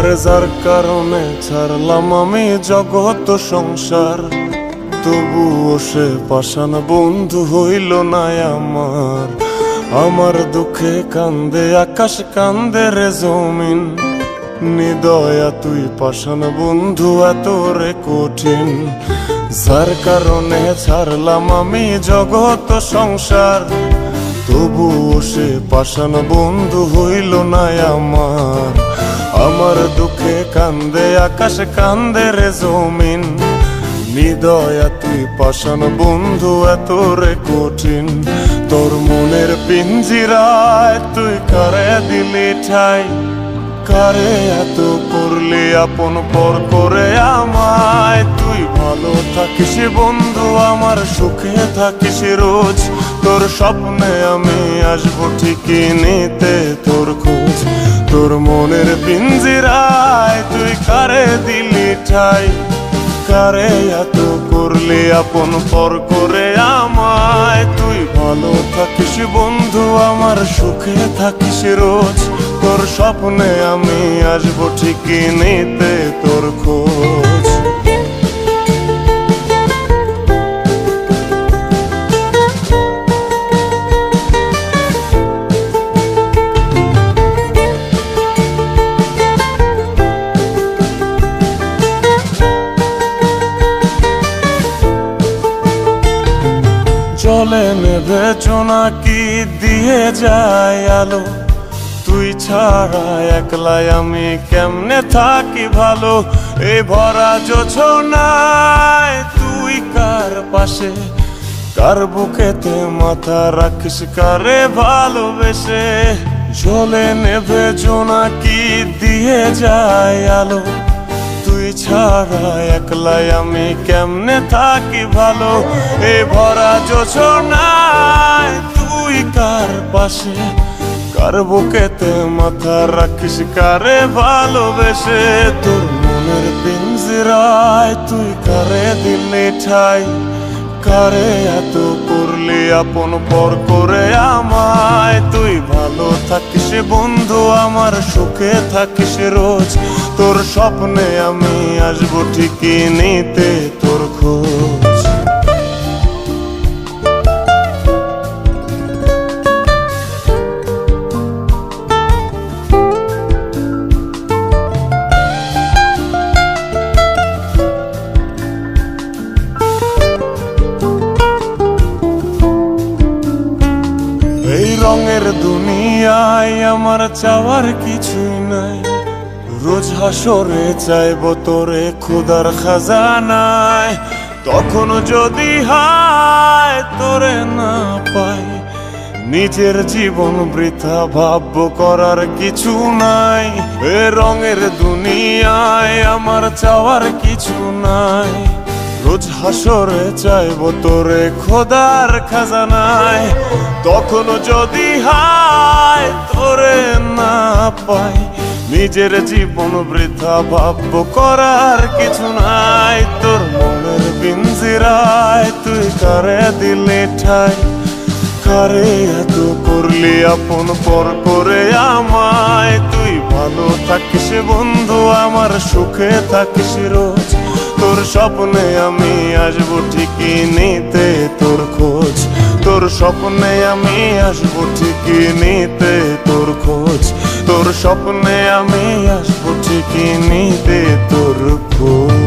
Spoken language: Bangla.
আরে যার কারণে ছাড়লাম আমি জগৎ সংসার, তবুও সে পাষাণ বন্ধু হইল না আমার। আমার দুঃখে কান্দে আকাশ, কান্দে রে জমিন, নিদয়া তুই পাষাণ বন্ধু এত রে কঠিন। যার কারণে ছাড়লাম আমি জগৎ সংসার, তবুও সে পাষাণ বন্ধু হইল না আমার। আমার দুঃখে কান্দে আকাশ, কান্দে রে জমিন, নিদয়া তুই পাষাণ বন্ধু এত রে কঠিন। তোর মনের পিঞ্জিরায় তুই কারে দিলি ঠাই, কারে এত করলি আপন পর করে আমায়। তুই ভালো থাকিস বন্ধু, আমার সুখে থাকিস রোজ, তোর স্বপ্নে আমি আসবো ঠিকই নিতে তোর খোঁজ। তোর মনের পিঞ্জিরায় তুই কারে দিলি ঠাই, কারে এত করলি আপন পর করে আমায়। তুই ভালো থাকিস বন্ধু, আমার সুখে থাকিস রোজ, তোর স্বপ্নে আমি আসবো ঠিকই নিতে তোর খোঁজ। জলে নেভে জোনাকি দিয়ে যায় আলো, তুই ছাড়া একলাই আমি কেমনে থাকি ভালো। এই ভরা জোছনায় তুই কার পাশে, কার বুকেতে মাথা রাখিস কারে ভালোবেসে। জলে নেভে জোনাকি দিয়ে যায় আলো, তুই ছাড়া একলাই আমি কেমনে থাকি ভালো। এ ভরা জোছনায় তুই কার পাশে, কার বুকেতে মাথা রাখিস কারে ভালোবেসে। তোর মনের পিঞ্জিরায় তুই কারে দিলি ঠাই, কারে এত করলি আপন পর করে আমায়। তুই ভালো থাকিস বন্ধু, আমার সুখে থাকিস রোজ, তোর স্বপ্নে আমি আসবো ঠিকই নিতে তোর খোঁজ। এই রঙের দুনিয়ায় আমার চাওয়ার কিছুই নাই, রোজ হাসরে চাইব তোরে খোদার খাজানায়। তখন যদি হায় তোরে না পাই, নিজের জীবন বৃথা ভাববো করার কিছু নাই। এ রঙের দুনিয়ায় আমার চাওয়ার কিছু নাই, রোজ হাসরে চাইব তোরে খোদার খাজানায়। তখন যদি হায় তোরে না পাই, নিজের জীবন বৃথা ভাববো করার কিছু নাই। তোর মনের পিঞ্জিরায় তুই কারে দিলি ঠাই, কারে এত করলি আপন পর করে আমায়। তুই ভালো থাকিস বন্ধু, আমার সুখে থাকিস রোজ, তোর স্বপ্নে আমি আসবো ঠিকই নিতে তোর খোঁজ। তোর স্বপ্নে আমি আসবো ঠিকই নিতে তোর খোঁজ, তোর স্বপ্নে আমি আসবো ঠিকই নিতে তোর খোঁজ।